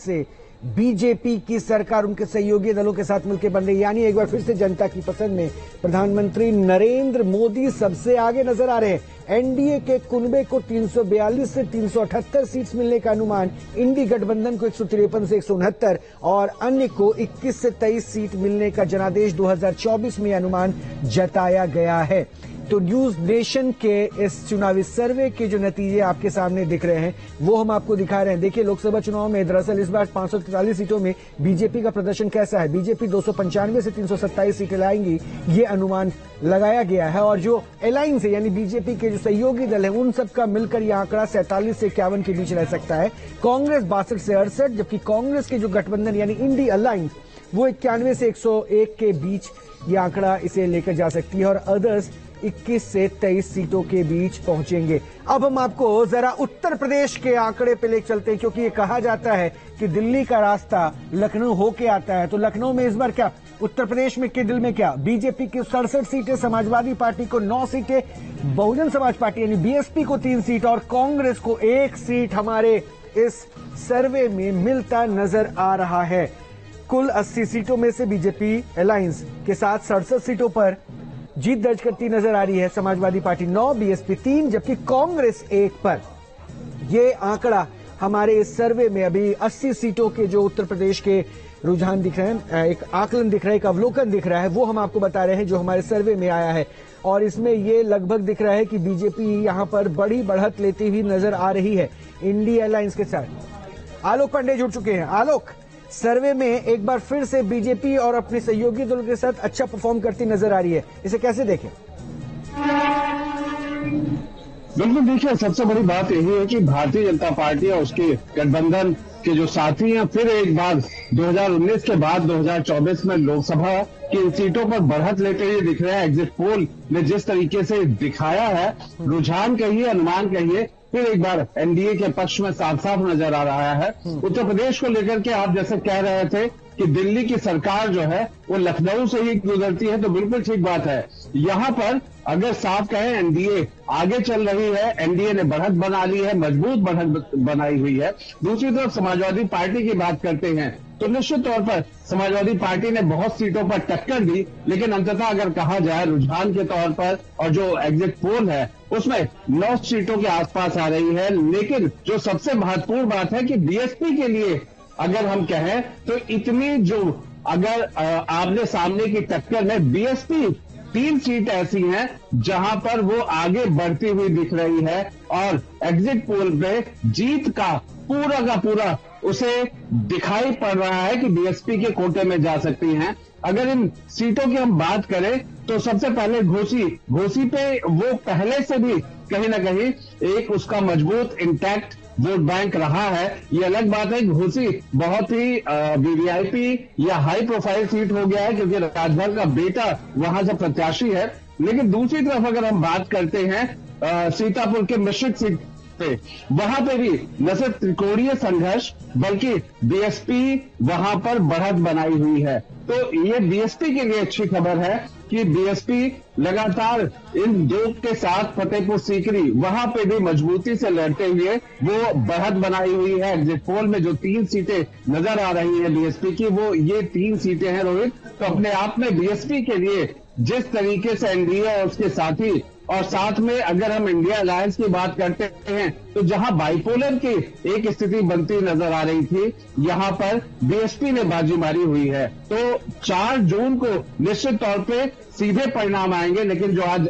से बीजेपी की सरकार उनके सहयोगी दलों के साथ मिलकर बन रही, यानी एक बार फिर से जनता की पसंद में प्रधानमंत्री नरेंद्र मोदी सबसे आगे नजर आ रहे हैं। एनडीए के कुनबे को 342 से 378 सीट्स मिलने का अनुमान, इंडी गठबंधन को 153 से 169 और अन्य को 21 से 23 सीट मिलने का जनादेश 2024 में अनुमान जताया गया है। तो न्यूज नेशन के इस चुनावी सर्वे के जो नतीजे आपके सामने दिख रहे हैं वो हम आपको दिखा रहे हैं। देखिए, लोकसभा चुनाव में दरअसल इस बार 543 सीटों में बीजेपी का प्रदर्शन कैसा है। बीजेपी 295 से 327 सीटें लाएंगी, ये अनुमान लगाया गया है। और जो अलायंस है यानी बीजेपी के जो सहयोगी दल है उन सबका मिलकर यह आंकड़ा 47 से 51 के बीच रह सकता है। कांग्रेस 62 से 68, जबकि कांग्रेस के जो गठबंधन यानी इंडी अलायंस वो 91 से 101 के बीच ये आंकड़ा इसे लेकर जा सकती है और अदर्स 21 से 23 सीटों के बीच पहुंचेंगे। अब हम आपको जरा उत्तर प्रदेश के आंकड़े पे ले चलते हैं, क्योंकि ये कहा जाता है कि दिल्ली का रास्ता लखनऊ होके आता है। तो लखनऊ में इस बार क्या, उत्तर प्रदेश में के दिल में क्या, बीजेपी की 67 सीटें, समाजवादी पार्टी को 9 सीटें, बहुजन समाज पार्टी यानी बीएसपी को 3 सीट और कांग्रेस को 1 सीट हमारे इस सर्वे में मिलता नजर आ रहा है। कुल 80 सीटों में से बीजेपी अलायंस के साथ 67 सीटों पर जीत दर्ज करती नजर आ रही है। समाजवादी पार्टी 9, बीएसपी 3, जबकि कांग्रेस 1 पर। यह आंकड़ा हमारे इस सर्वे में अभी 80 सीटों के जो उत्तर प्रदेश के रुझान दिख रहे हैं, एक आकलन दिख रहा है, एक अवलोकन दिख रहा है, वो हम आपको बता रहे हैं जो हमारे सर्वे में आया है। और इसमें यह लगभग दिख रहा है कि बीजेपी यहां पर बड़ी बढ़त लेती हुई नजर आ रही है इंडिया अलायंस के साथ। आलोक पांडे जुड़ चुके हैं। आलोक, सर्वे में एक बार फिर से बीजेपी और अपने सहयोगी दलों के साथ अच्छा परफॉर्म करती नजर आ रही है, इसे कैसे देखें? बिल्कुल, देखिए, सबसे बड़ी बात यही है कि भारतीय जनता पार्टी और उसके गठबंधन के जो साथी हैं फिर एक बार 2019 के बाद 2024 में लोकसभा की सीटों पर बढ़त लेते हुए दिख रहे हैं। एग्जिट पोल ने जिस तरीके से दिखाया है, रुझान कहिए, अनुमान कहिए, फिर एक बार एनडीए के पक्ष में साफ साफ नजर आ रहा है। उत्तर प्रदेश को लेकर के आप जैसे कह रहे थे कि दिल्ली की सरकार जो है वो लखनऊ से ही गुजरती है, तो बिल्कुल ठीक बात है। यहाँ पर अगर साफ कहें एनडीए आगे चल रही है, एनडीए ने बढ़त बना ली है, मजबूत बढ़त बनाई हुई है। दूसरी तरफ समाजवादी पार्टी की बात करते हैं तो निश्चित तौर पर समाजवादी पार्टी ने बहुत सीटों पर टक्कर दी, लेकिन अंततः अगर कहा जाए रुझान के तौर पर और जो एग्जिट पोल है उसमें 9 सीटों के आसपास आ रही है। लेकिन जो सबसे महत्वपूर्ण बात है कि बीएसपी के लिए अगर हम कहें तो इतनी जो अगर आमने सामने की टक्कर में बीएसपी 3 सीट ऐसी हैं जहां पर वो आगे बढ़ती हुई दिख रही है और एग्जिट पोल पे जीत का पूरा उसे दिखाई पड़ रहा है कि बीएसपी के कोटे में जा सकती हैं। अगर इन सीटों की हम बात करें तो सबसे पहले घोसी पे वो पहले से भी कहीं ना कहीं एक उसका मजबूत इंटैक्ट वोट बैंक रहा है। ये अलग बात है, घोसी बहुत ही वीवीआईपी या हाई प्रोफाइल सीट हो गया है क्योंकि राजभर का बेटा वहां से प्रत्याशी है। लेकिन दूसरी तरफ अगर हम बात करते हैं सीतापुर के मिश्रित सीट पे, वहां पे भी न सिर्फ त्रिकोणीय संघर्ष बल्कि बीएसपी वहां पर बढ़त बनाई हुई है। तो ये बीएसपी के लिए अच्छी खबर है कि बीएसपी लगातार इन 2 के साथ फतेहपुर सीकरी वहां पे भी मजबूती से लड़ते हुए वो बढ़त बनाई हुई है। एग्जिट पोल में जो 3 सीटें नजर आ रही हैं बीएसपी की, वो ये 3 सीटें हैं रोहित। तो अपने आप में बीएसपी के लिए जिस तरीके से एनडीए और उसके साथी और साथ में अगर हम इंडिया अलायंस की बात करते हैं तो जहां बाइपोलर की एक स्थिति बनती नजर आ रही थी, यहां पर बीएसपी ने बाजी मारी हुई है। तो 4 जून को निश्चित तौर पे सीधे परिणाम आएंगे, लेकिन जो आज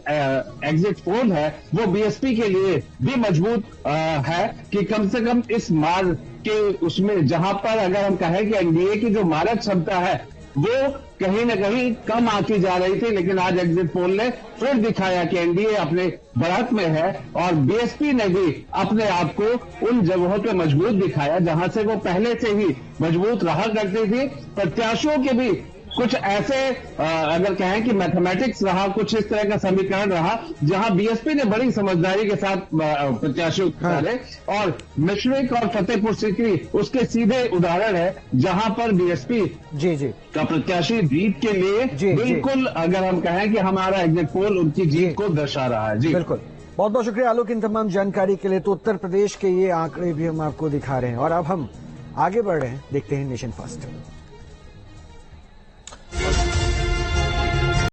एग्जिट पोल है वो बीएसपी के लिए भी मजबूत है कि कम से कम इस मार्ग के उसमें जहां पर अगर हम कहें कि एनडीए की जो मारक क्षमता है वो कहीं न कहीं कम आती जा रही थी, लेकिन आज एग्जिट पोल ने फिर दिखाया कि एनडीए अपने बढ़त में है और बीएसपी ने भी अपने आप को उन जगहों पे मजबूत दिखाया जहां से वो पहले से ही मजबूत रहा करती थी। प्रत्याशियों के भी कुछ ऐसे अगर कहें कि मैथमेटिक्स रहा, कुछ इस तरह का समीकरण रहा जहां बीएसपी ने बड़ी समझदारी के साथ प्रत्याशी उतारे और मिश्रिक और फतेहपुर सीकरी उसके सीधे उदाहरण है जहां पर बीएसपी जी का प्रत्याशी जीत के लिए बिल्कुल अगर हम कहें कि हमारा एग्जिट पोल उनकी जीत को दर्शा रहा है। जी बिल्कुल, बहुत बहुत शुक्रिया आलोक इन तमाम जानकारी के लिए। तो उत्तर प्रदेश के ये आंकड़े भी हम आपको दिखा रहे हैं और अब हम आगे बढ़ रहे हैं, देखते हैं नेशन फर्स्ट।